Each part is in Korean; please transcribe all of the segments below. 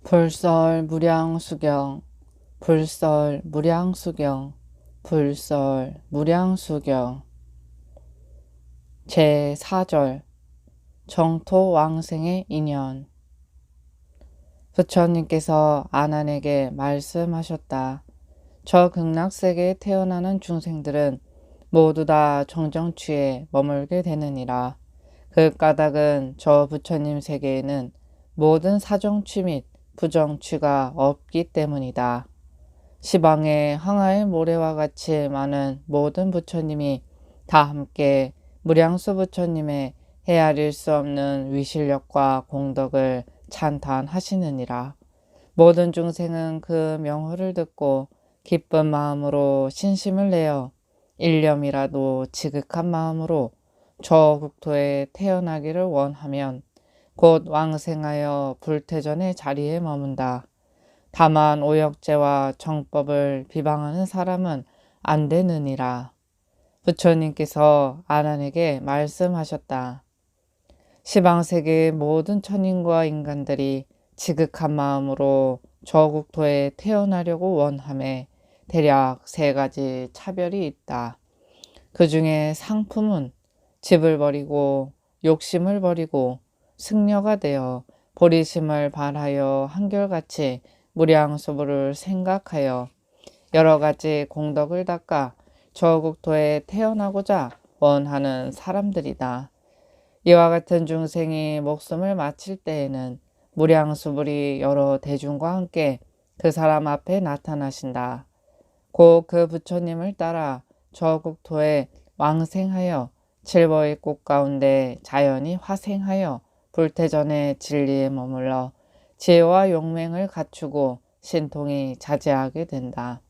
불설무량수경, 불설무량수경, 불설무량수경. 제4절 정토왕생의 인연. 부처님께서 아난에게 말씀하셨다. 저 극락세계에 태어나는 중생들은 모두 다 정정취에 머물게 되느니라. 그 까닭은 저 부처님 세계에는 모든 사정취 및 부정취가 없기 때문이다. 시방의 항아의 모래와 같이 많은 모든 부처님이 다 함께 무량수 부처님의 헤아릴 수 없는 위실력과 공덕을 찬탄하시느니라. 모든 중생은 그 명호를 듣고 기쁜 마음으로 신심을 내어 일념이라도 지극한 마음으로 저 국토에 태어나기를 원하면 곧 왕생하여 불태전의 자리에 머문다. 다만 오역죄와 정법을 비방하는 사람은 안 되느니라. 부처님께서 아난에게 말씀하셨다. 시방세계의 모든 천인과 인간들이 지극한 마음으로 저 국토에 태어나려고 원함에 대략 3가지 차별이 있다. 그 중에 상품은 집을 버리고 욕심을 버리고 승려가 되어 보리심을 발하여 한결같이 무량수부를 생각하여 여러 가지 공덕을 닦아 저 국토에 태어나고자 원하는 사람들이다. 이와 같은 중생이 목숨을 마칠 때에는 무량수불이 여러 대중과 함께 그 사람 앞에 나타나신다. 곧 그 부처님을 따라 저 국토에 왕생하여 칠보의 꽃 가운데 자연히 화생하여 불태전의 진리에 머물러 지혜와 용맹을 갖추고 신통이 자제하게 된다.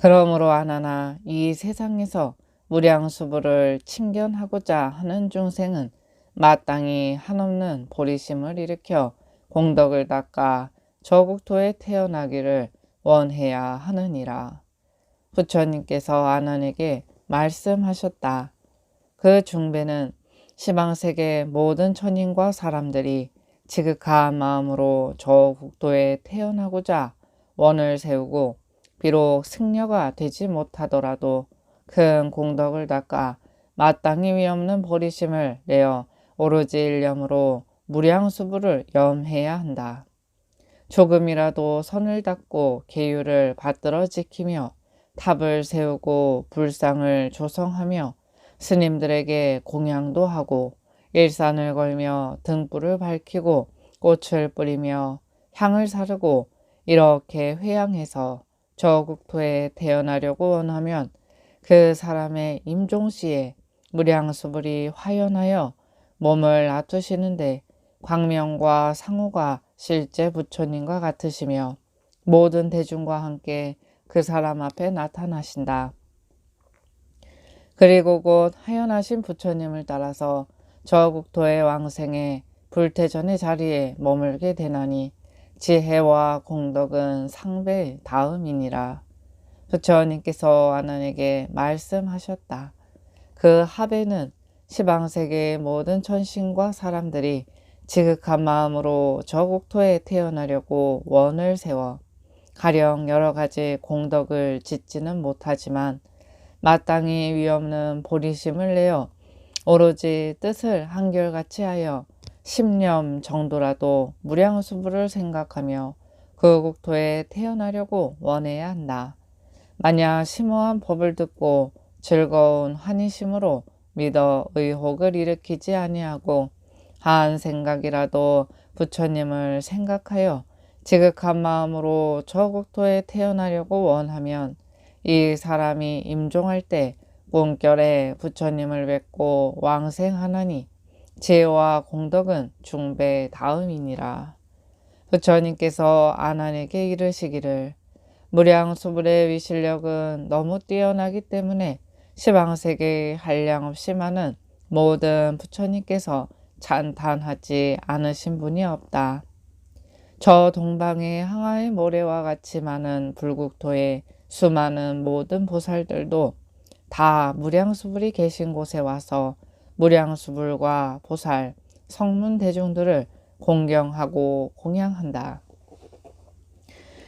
그러므로 아나나 이 세상에서 무량수부를 침견하고자 하는 중생은 마땅히 한없는 보리심을 일으켜 공덕을 닦아 저 국토에 태어나기를 원해야 하느니라. 부처님께서 아난에게 말씀하셨다. 그 중배는 시방세계 모든 천인과 사람들이 지극한 마음으로 저 국토에 태어나고자 원을 세우고 비록 승려가 되지 못하더라도 큰 공덕을 닦아 마땅히 위없는 보리심을 내어 오로지 일념으로 무량수부를 염해야 한다. 조금이라도 선을 닦고 계율을 받들어 지키며 탑을 세우고 불상을 조성하며 스님들에게 공양도 하고 일산을 걸며 등불을 밝히고 꽃을 뿌리며 향을 사르고 이렇게 회양해서 저 국토에 태어나려고 원하면 그 사람의 임종시에 무량수불이 화연하여 몸을 놔두시는데 광명과 상호가 실제 부처님과 같으시며 모든 대중과 함께 그 사람 앞에 나타나신다. 그리고 곧 하연하신 부처님을 따라서 저 국토의 왕생에 불태전의 자리에 머물게 되나니 지혜와 공덕은 상배 다음이니라. 부처님께서 아난에게 말씀하셨다. 그 합에는 시방세계의 모든 천신과 사람들이 지극한 마음으로 저 국토에 태어나려고 원을 세워 가령 여러 가지 공덕을 짓지는 못하지만 마땅히 위없는 보리심을 내어 오로지 뜻을 한결같이 하여 10념 정도라도 무량수부를 생각하며 그 국토에 태어나려고 원해야 한다. 만약 심오한 법을 듣고 즐거운 환희심으로 믿어 의혹을 일으키지 아니하고 한 생각이라도 부처님을 생각하여 지극한 마음으로 저 국토에 태어나려고 원하면 이 사람이 임종할 때 꿈결에 부처님을 뵙고 왕생하나니 지혜와 공덕은 중배 다음이니라. 부처님께서 아난에게 이르시기를 무량수불의 위실력은 너무 뛰어나기 때문에 시방세계에 한량없이 많은 모든 부처님께서 찬탄하지 않으신 분이 없다. 저 동방의 항아의 모래와 같이 많은 불국토에 수많은 모든 보살들도 다 무량수불이 계신 곳에 와서 무량수불과 보살, 성문 대중들을 공경하고 공양한다.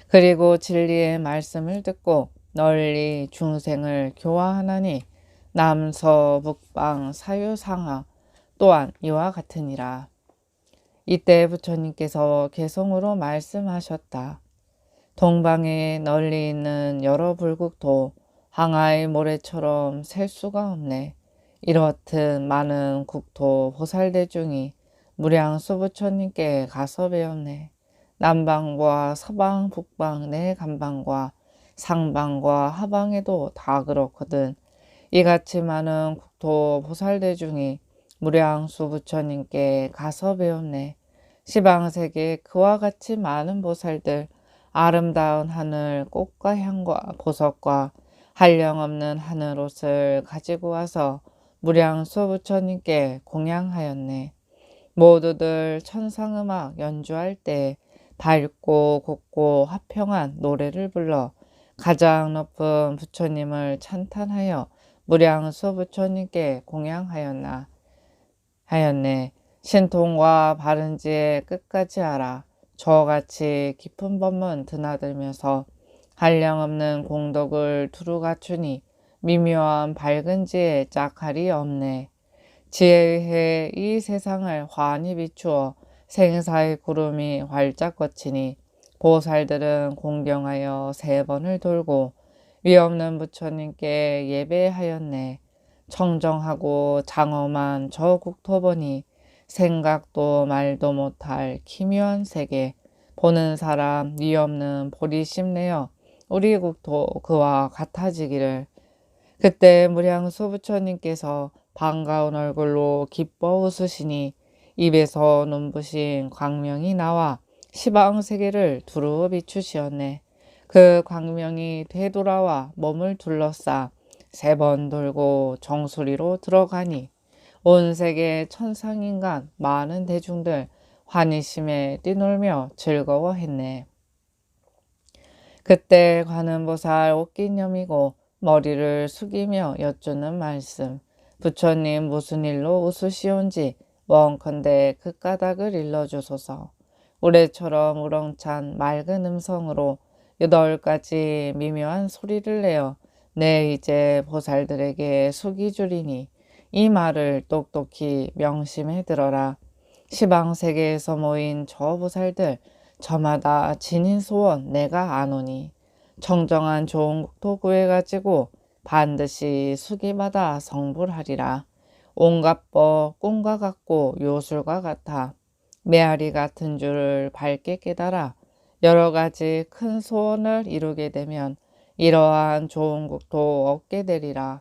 그리고 진리의 말씀을 듣고 널리 중생을 교화하나니 남서 북방 사유상하 또한 이와 같으니라. 이때 부처님께서 개성으로 말씀하셨다. 동방에 널리 있는 여러 불국도 항아의 모래처럼 셀 수가 없네. 이렇듯 많은 국토 보살대중이 무량수 부처님께 가서 배웠네. 남방과 서방, 북방, 내 간방과 상방과 하방에도 다 그렇거든. 이같이 많은 국토 보살대중이 무량수 부처님께 가서 배웠네. 시방세계 그와 같이 많은 보살들, 아름다운 하늘 꽃과 향과 보석과 한량없는 하늘옷을 가지고 와서 무량수 부처님께 공양하였네. 모두들 천상음악 연주할 때 밝고 곱고 화평한 노래를 불러 가장 높은 부처님을 찬탄하여 무량수 부처님께 하였네. 신통과 바른지의 끝까지 알아. 저같이 깊은 법문 드나들면서 한량없는 공덕을 두루 갖추니 미묘한 밝은 지에 짝할이 없네. 지혜에 의해 이 세상을 환히 비추어 생사의 구름이 활짝 걷히니 보살들은 공경하여 3번을 돌고 위없는 부처님께 예배하였네. 청정하고 장엄한 저 국토보니 생각도 말도 못할 기묘한 세계, 보는 사람 위없는 보리심 내어 우리 국토 그와 같아지기를. 그때 무량수 부처님께서 반가운 얼굴로 기뻐 웃으시니 입에서 눈부신 광명이 나와 시방세계를 두루 비추시었네. 그 광명이 되돌아와 몸을 둘러싸 3번 돌고 정수리로 들어가니 온 세계 천상인간 많은 대중들 환희심에 뛰놀며 즐거워했네. 그때 관음보살 옷깃념이고 머리를 숙이며 여쭈는 말씀. 부처님 무슨 일로 웃으시온지 원컨대 그 까닭을 일러주소서. 우레처럼 우렁찬 맑은 음성으로 8가지 미묘한 소리를 내어 내 이제 보살들에게 숙이 주리니 이 말을 똑똑히 명심해 들어라. 시방세계에서 모인 저 보살들 저마다 진인 소원 내가 아노니 청정한 좋은 국토 구해가지고 반드시 수기마다 성불하리라. 온갖 법 꿈과 같고 요술과 같아 메아리 같은 줄을 밝게 깨달아 여러 가지 큰 소원을 이루게 되면 이러한 좋은 국토 얻게 되리라.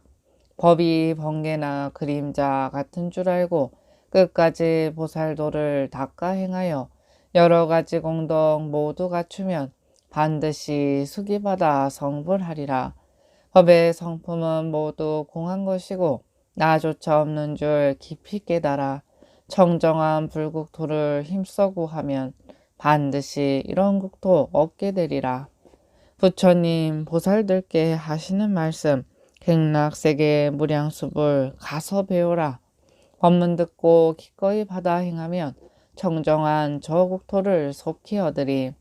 법이 번개나 그림자 같은 줄 알고 끝까지 보살도를 닦아 행하여 여러 가지 공덕 모두 갖추면 반드시 수기받아 성불하리라. 법의 성품은 모두 공한 것이고 나조차 없는 줄 깊이 깨달아 청정한 불국토를 힘써 구하면 반드시 이런 국토 얻게 되리라. 부처님 보살들께 하시는 말씀 극락세계 무량수불 가서 배우라. 법문 듣고 기꺼이 받아 행하면 청정한 저 국토를 속히 얻으리.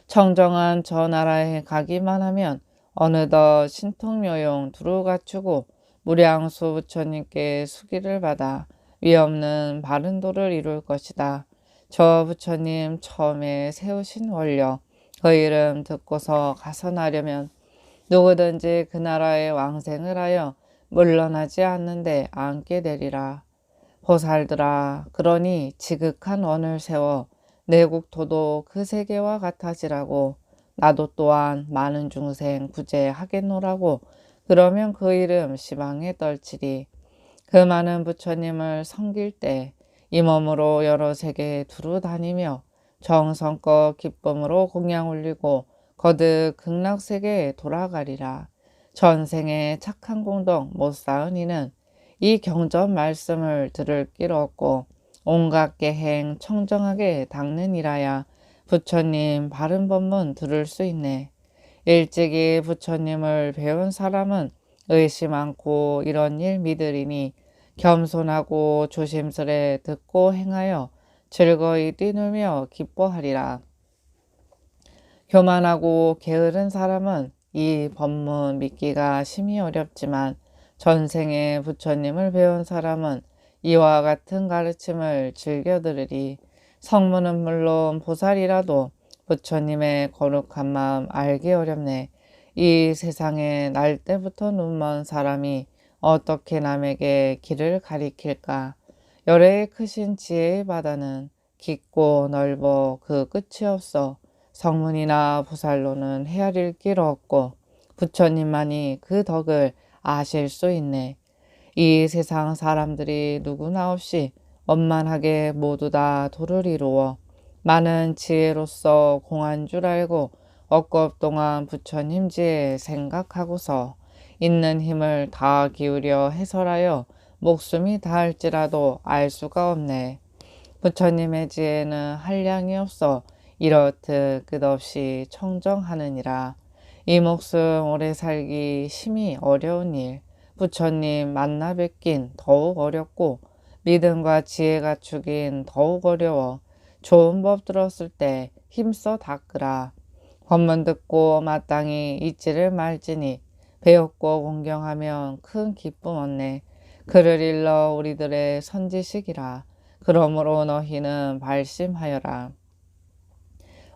청정한 저 나라에 가기만 하면 어느덧 신통묘용 두루 갖추고 무량수 부처님께 수기를 받아 위없는 바른 도를 이룰 것이다. 저 부처님 처음에 세우신 원력 그 이름 듣고서 가서나려면 누구든지 그 나라의 왕생을 하여 물러나지 않는데 앉게 되리라. 보살들아, 그러니 지극한 원을 세워 내 국토도 그 세계와 같아지라고 나도 또한 많은 중생 구제하겠노라고 그러면 그 이름 시방에 떨치리. 그 많은 부처님을 섬길 때 이 몸으로 여러 세계에 두루 다니며 정성껏 기쁨으로 공양 올리고 거듭 극락세계에 돌아가리라. 전생에 착한 공덕 못 쌓은 이는 이 경전 말씀을 들을 길 없고 온갖 계행 청정하게 닦느니라야 부처님 바른 법문 들을 수 있네. 일찍이 부처님을 배운 사람은 의심 않고 이런 일 믿으리니 겸손하고 조심스레 듣고 행하여 즐거이 뛰놀며 기뻐하리라. 교만하고 게으른 사람은 이 법문 믿기가 심히 어렵지만 전생에 부처님을 배운 사람은 이와 같은 가르침을 즐겨 들으리. 성문은 물론 보살이라도 부처님의 거룩한 마음 알기 어렵네. 이 세상에 날 때부터 눈먼 사람이 어떻게 남에게 길을 가리킬까? 열애의 크신 지혜의 바다는 깊고 넓어 그 끝이 없어. 성문이나 보살로는 헤아릴 길 없고 부처님만이 그 덕을 아실 수 있네. 이 세상 사람들이 누구나 없이 원만하게 모두 다 도를 이루어 많은 지혜로서 공한 줄 알고 억겁 동안 부처님 지혜 생각하고서 있는 힘을 다 기울여 해설하여 목숨이 다할지라도 알 수가 없네. 부처님의 지혜는 한량이 없어 이렇듯 끝없이 청정하느니라. 이 목숨 오래 살기 심히 어려운 일. 부처님 만나 뵙긴 더욱 어렵고 믿음과 지혜 갖추긴 더욱 어려워. 좋은 법 들었을 때 힘써 닦으라. 법문 듣고 마땅히 잊지를 말지니 배웠고 공경하면 큰 기쁨 얻네. 그를 일러 우리들의 선지식이라. 그러므로 너희는 발심하여라.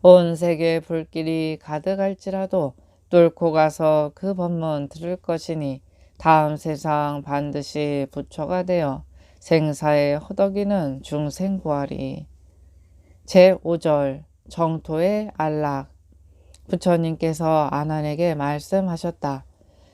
온 세계에 불길이 가득할지라도 뚫고 가서 그 법문 들을 것이니 다음 세상 반드시 부처가 되어 생사에 허덕이는 중생 구하리. 제5절 정토의 안락. 부처님께서 아난에게 말씀하셨다.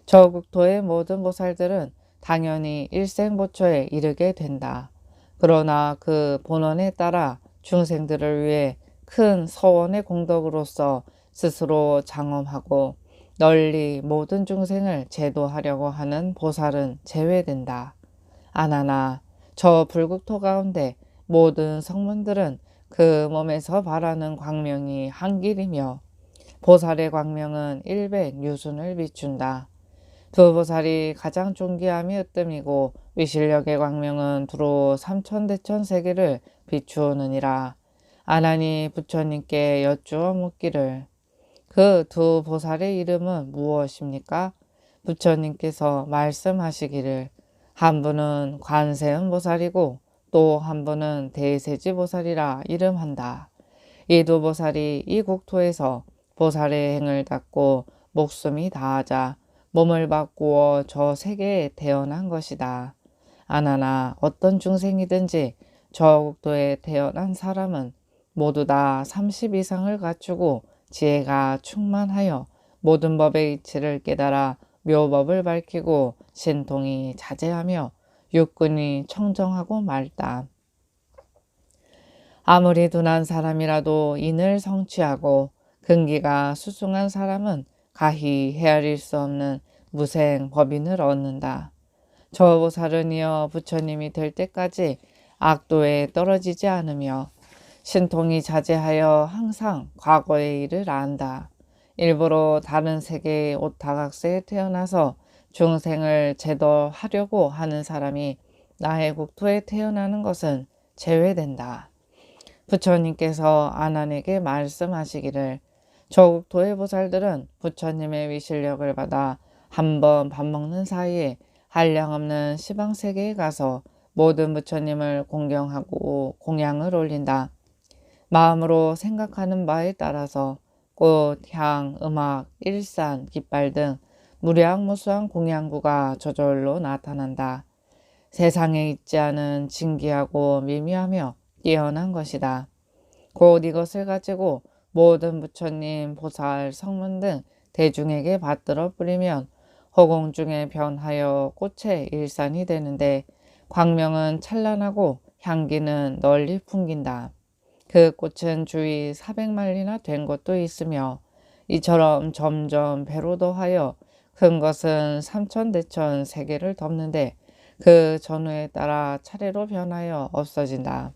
저 국토의 모든 보살들은 당연히 일생보초에 이르게 된다. 그러나 그 본원에 따라 중생들을 위해 큰 서원의 공덕으로서 스스로 장엄하고 널리 모든 중생을 제도하려고 하는 보살은 제외된다. 아나나, 저 불국토 가운데 모든 성문들은 그 몸에서 발하는 광명이 한 길이며 보살의 광명은 일백유순을 비춘다. 두 보살이 가장 존귀함이 으뜸이고 위실력의 광명은 두루 삼천대천 세계를 비추느니라. 아난이 부처님께 여쭈어 묻기를 그 두 보살의 이름은 무엇입니까? 부처님께서 말씀하시기를 한 분은 관세음 보살이고 또 한 분은 대세지 보살이라 이름한다. 이 두 보살이 이 국토에서 보살의 행을 닦고 목숨이 다하자 몸을 바꾸어 저 세계에 태어난 것이다. 아나나 어떤 중생이든지 저 국토에 태어난 사람은 모두 다 30 이상을 갖추고 지혜가 충만하여 모든 법의 이치를 깨달아 묘법을 밝히고 신통이 자제하며 육군이 청정하고 맑다. 아무리 둔한 사람이라도 인을 성취하고 근기가 수승한 사람은 가히 헤아릴 수 없는 무생 법인을 얻는다. 저 보살은 이어 부처님이 될 때까지 악도에 떨어지지 않으며 신통이 자제하여 항상 과거의 일을 안다. 일부러 다른 세계의 오타각세에 태어나서 중생을 제도하려고 하는 사람이 나의 국토에 태어나는 것은 제외된다. 부처님께서 아난에게 말씀하시기를 저 국토의 보살들은 부처님의 위실력을 받아 한번 밥 먹는 사이에 한량없는 시방세계에 가서 모든 부처님을 공경하고 공양을 올린다. 마음으로 생각하는 바에 따라서 꽃, 향, 음악, 일산, 깃발 등 무량무수한 공양구가 저절로 나타난다. 세상에 있지 않은 진귀하고 미미하며 뛰어난 것이다. 곧 이것을 가지고 모든 부처님, 보살, 성문 등 대중에게 받들어 뿌리면 허공 중에 변하여 꽃의 일산이 되는데 광명은 찬란하고 향기는 널리 풍긴다. 그 꽃은 주위 400만리나 된 곳도 있으며 이처럼 점점 배로 더하여 큰 것은 삼천대천 세계를 덮는데 그 전후에 따라 차례로 변하여 없어진다.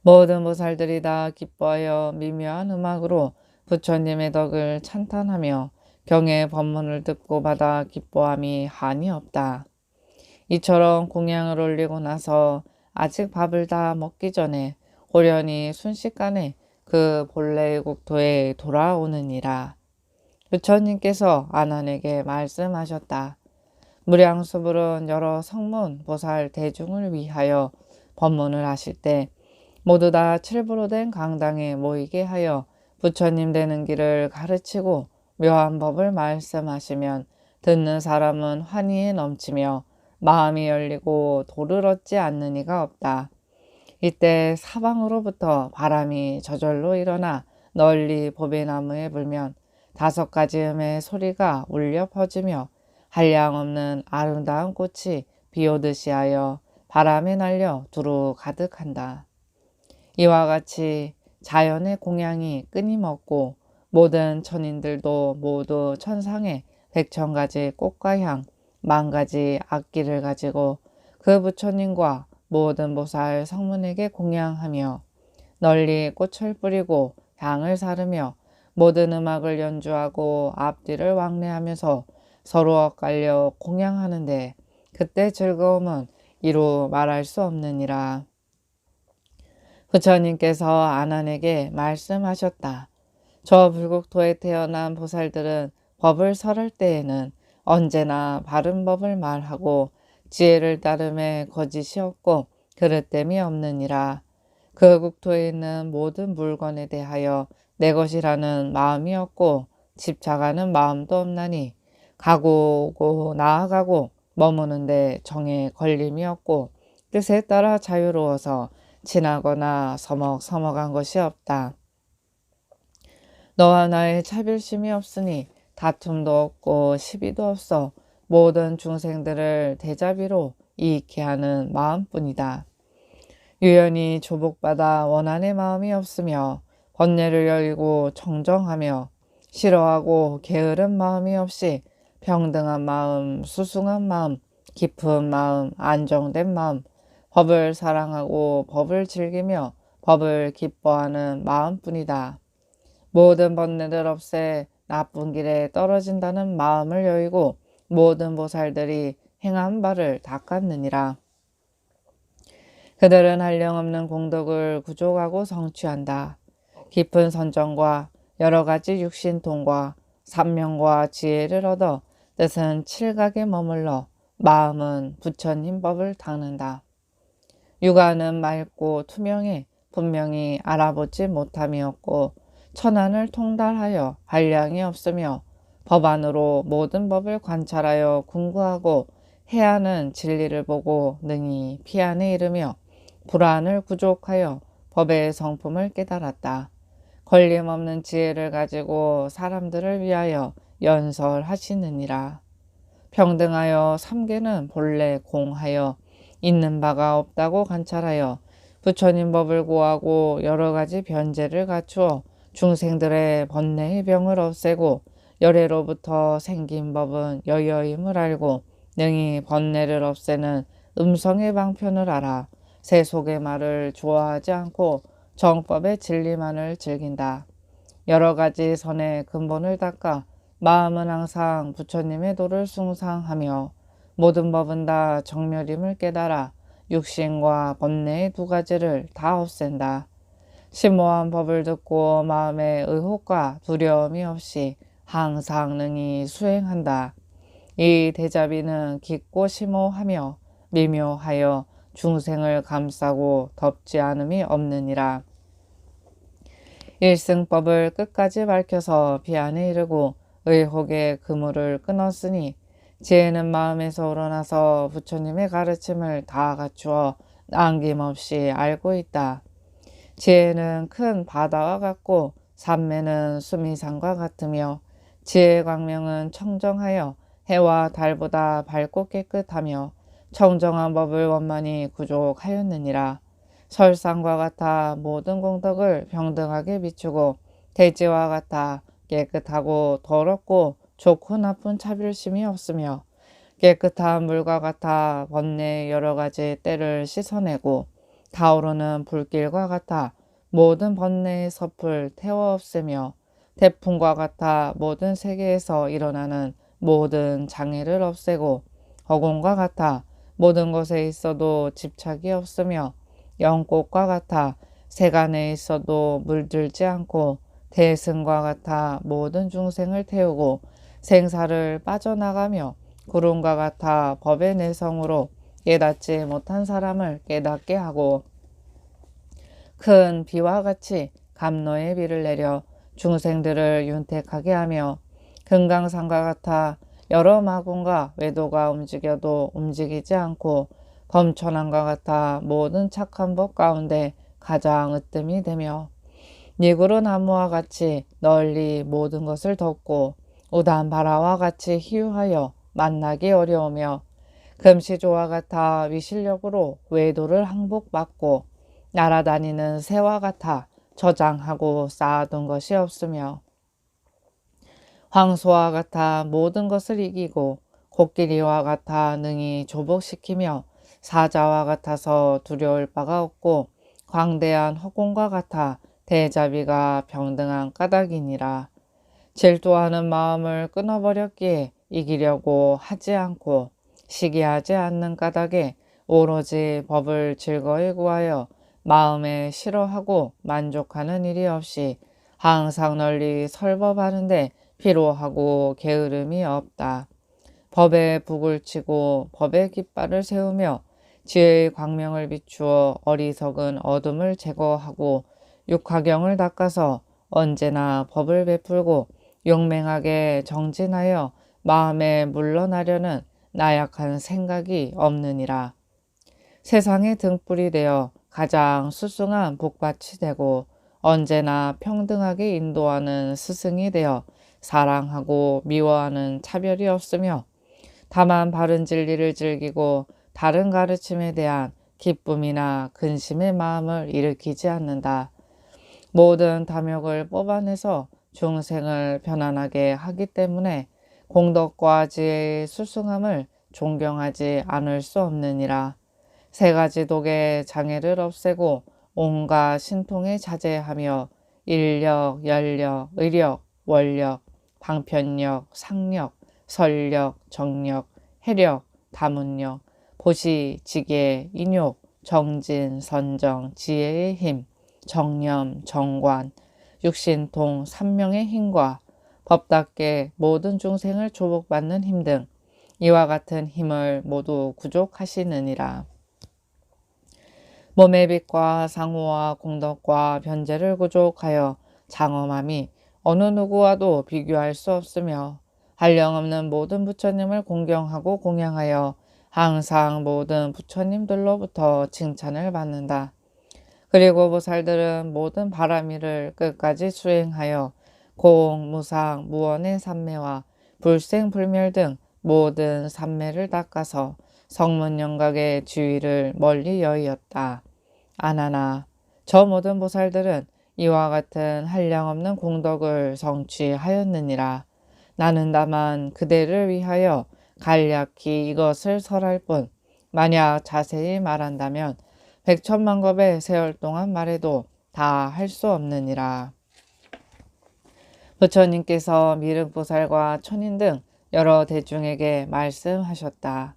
모든 보살들이 다 기뻐하여 미묘한 음악으로 부처님의 덕을 찬탄하며 경의 법문을 듣고 받아 기뻐함이 한이 없다. 이처럼 공양을 올리고 나서 아직 밥을 다 먹기 전에 호련히 순식간에 그 본래의 국토에 돌아오느니라. 부처님께서 아난에게 말씀하셨다. 무량수불은 여러 성문, 보살 대중을 위하여 법문을 하실 때 모두 다 칠부로 된 강당에 모이게 하여 부처님 되는 길을 가르치고 묘한 법을 말씀하시면 듣는 사람은 환희에 넘치며 마음이 열리고 도를 얻지 않는 이가 없다. 이때 사방으로부터 바람이 저절로 일어나 널리 보배나무에 불면 5가지 음의 소리가 울려 퍼지며 한량없는 아름다운 꽃이 비오듯이 하여 바람에 날려 두루 가득한다. 이와 같이 자연의 공양이 끊임없고 모든 천인들도 모두 천상의 100,000가지 꽃과 향, 10,000가지 악기를 가지고 그 부처님과 모든 보살 성문에게 공양하며 널리 꽃을 뿌리고 향을 사르며 모든 음악을 연주하고 앞뒤를 왕래하면서 서로 엇갈려 공양하는데 그때 즐거움은 이루 말할 수 없느니라. 부처님께서 아난에게 말씀하셨다. 저 불국토에 태어난 보살들은 법을 설할 때에는 언제나 바른 법을 말하고 지혜를 따름에 거짓이 없고 그릇됨이 없느니라. 그 국토에 있는 모든 물건에 대하여 내 것이라는 마음이 없고 집착하는 마음도 없나니 가고 오고 나아가고 머무는데 정에 걸림이 없고 뜻에 따라 자유로워서 지나거나 서먹서먹한 것이 없다. 너와 나의 차별심이 없으니 다툼도 없고 시비도 없어 모든 중생들을 대자비로 이익케 하는 마음뿐이다. 유연히 조복받아 원한의 마음이 없으며 번뇌를 열고 정정하며 싫어하고 게으른 마음이 없이 평등한 마음, 수승한 마음, 깊은 마음, 안정된 마음, 법을 사랑하고 법을 즐기며 법을 기뻐하는 마음뿐이다. 모든 번뇌를 없애 나쁜 길에 떨어진다는 마음을 여의고 모든 보살들이 행한 바를 닦았느니라. 그들은 한량없는 공덕을 구족하고 성취한다. 깊은 선정과 여러 가지 육신통과 삼명과 지혜를 얻어 뜻은 칠각에 머물러 마음은 부처님 법을 닦는다. 육안은 맑고 투명해 분명히 알아보지 못함이 없고 천안을 통달하여 한량이 없으며 법안으로 모든 법을 관찰하여 궁구하고 해하는 진리를 보고 능히 피안에 이르며 불안을 구족하여 법의 성품을 깨달았다. 걸림없는 지혜를 가지고 사람들을 위하여 연설하시느니라. 평등하여 삼계는 본래 공하여 있는 바가 없다고 관찰하여 부처님 법을 고하고 여러 가지 변제를 갖추어 중생들의 번뇌의 병을 없애고 열애로부터 생긴 법은 여여임을 알고 능히 번뇌를 없애는 음성의 방편을 알아 세속의 말을 좋아하지 않고 정법의 진리만을 즐긴다. 여러 가지 선의 근본을 닦아 마음은 항상 부처님의 도를 숭상하며 모든 법은 다 정멸임을 깨달아 육신과 번뇌의 2가지를 다 없앤다. 심오한 법을 듣고 마음에 의혹과 두려움이 없이 항상 능히 수행한다. 이 대자비는 깊고 심오하며 미묘하여 중생을 감싸고 덮지 않음이 없느니라. 일승법을 끝까지 밝혀서 비안에 이르고 의혹의 그물을 끊었으니 지혜는 마음에서 우러나서 부처님의 가르침을 다 갖추어 남김없이 알고 있다. 지혜는 큰 바다와 같고 삼매는 수미산과 같으며 지혜의 광명은 청정하여 해와 달보다 밝고 깨끗하며 청정한 법을 원만히 구족하였느니라. 설상과 같아 모든 공덕을 평등하게 비추고 대지와 같아 깨끗하고 더럽고 좋고 나쁜 차별심이 없으며 깨끗한 물과 같아 번뇌의 여러 가지 때를 씻어내고 타오르는 불길과 같아 모든 번뇌의 섭을 태워 없애며 태풍과 같아 모든 세계에서 일어나는 모든 장애를 없애고 허공과 같아 모든 것에 있어도 집착이 없으며 영꽃과 같아 세간에 있어도 물들지 않고 대승과 같아 모든 중생을 태우고 생사를 빠져나가며 구름과 같아 법의 내성으로 깨닫지 못한 사람을 깨닫게 하고 큰 비와 같이 감로의 비를 내려 중생들을 윤택하게 하며 금강산과 같아 여러 마군과 외도가 움직여도 움직이지 않고 검천왕과 같아 모든 착한 법 가운데 가장 으뜸이 되며 니구르 나무와 같이 널리 모든 것을 덮고 우단 바라와 같이 희유하여 만나기 어려우며 금시조와 같아 위실력으로 외도를 항복받고 날아다니는 새와 같아 저장하고 쌓아둔 것이 없으며 황소와 같아 모든 것을 이기고 코끼리와 같아 능히 조복시키며 사자와 같아서 두려울 바가 없고 광대한 허공과 같아 대자비가 병등한 까닭이니라. 질투하는 마음을 끊어버렸기에 이기려고 하지 않고 시기하지 않는 까닭에 오로지 법을 즐거이 구하여 마음에 싫어하고 만족하는 일이 없이 항상 널리 설법하는데 피로하고 게으름이 없다. 법에 북을 치고 법의 깃발을 세우며 지혜의 광명을 비추어 어리석은 어둠을 제거하고 육화경을 닦아서 언제나 법을 베풀고 용맹하게 정진하여 마음에 물러나려는 나약한 생각이 없느니라. 세상의 등불이 되어 가장 수승한 복밭이 되고 언제나 평등하게 인도하는 스승이 되어 사랑하고 미워하는 차별이 없으며 다만 바른 진리를 즐기고 다른 가르침에 대한 기쁨이나 근심의 마음을 일으키지 않는다. 모든 탐욕을 뽑아내서 중생을 편안하게 하기 때문에 공덕과 지혜의 수승함을 존경하지 않을 수 없느니라. 세 가지 독의 장애를 없애고 온갖 신통에 자제하며 인력, 연력, 의력, 원력, 방편력, 상력, 설력, 정력, 해력, 다문력, 보시, 지계, 인욕, 정진, 선정, 지혜의 힘, 정념, 정관, 육신통, 삼명의 힘과 법답게 모든 중생을 조복받는 힘 등 이와 같은 힘을 모두 구족하시느니라. 몸의 빛과 상호와 공덕과 변제를 구족하여 장엄함이 어느 누구와도 비교할 수 없으며 한량없는 모든 부처님을 공경하고 공양하여 항상 모든 부처님들로부터 칭찬을 받는다. 그리고 보살들은 모든 바라미를 끝까지 수행하여 공, 무상, 무원의 삼매와 불생불멸 등 모든 삼매를 닦아서 성문영각의 지위를 멀리 여의었다. 아나나, 저 모든 보살들은 이와 같은 한량없는 공덕을 성취하였느니라. 나는 다만 그대를 위하여 간략히 이것을 설할 뿐 만약 자세히 말한다면 백천만겁의 세월 동안 말해도 다 할 수 없느니라. 부처님께서 미륵보살과 천인 등 여러 대중에게 말씀하셨다.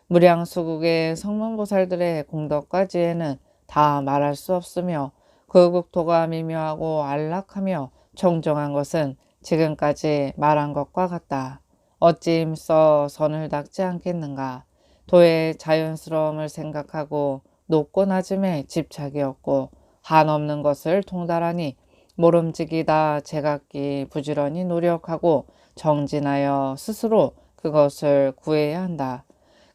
무량수국의 성문보살들의 공덕과 지혜는 다 말할 수 없으며 그 국토가 미묘하고 안락하며 청정한 것은 지금까지 말한 것과 같다. 어찌 힘써 선을 닦지 않겠는가. 도의 자연스러움을 생각하고 높고 낮음에 집착이 없고 한없는 것을 통달하니 모름지기다 제각기 부지런히 노력하고 정진하여 스스로 그것을 구해야 한다.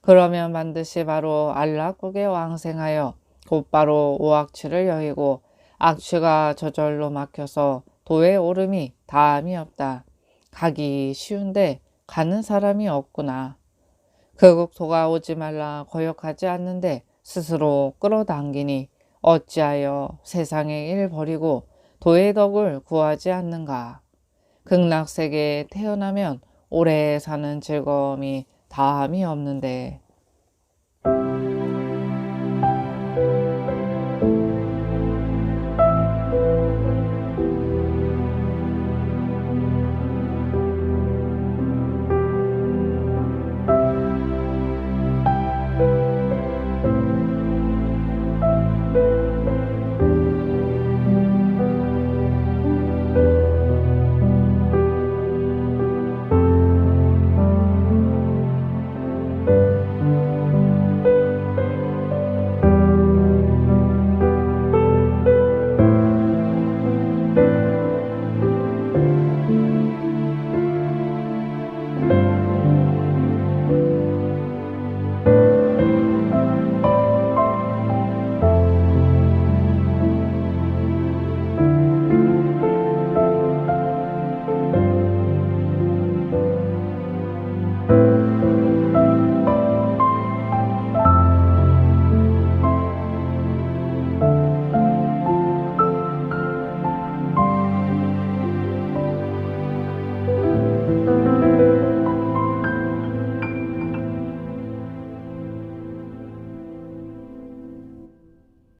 그러면 반드시 바로 안락국에 왕생하여 곧바로 오악취를 여의고 악취가 저절로 막혀서 도에 오름이 다함이 없다. 가기 쉬운데 가는 사람이 없구나. 그 국토가 오지 말라 거역하지 않는데 스스로 끌어당기니 어찌하여 세상의 일 버리고 도의 덕을 구하지 않는가. 극락세계에 태어나면 오래 사는 즐거움이 다함이 없는데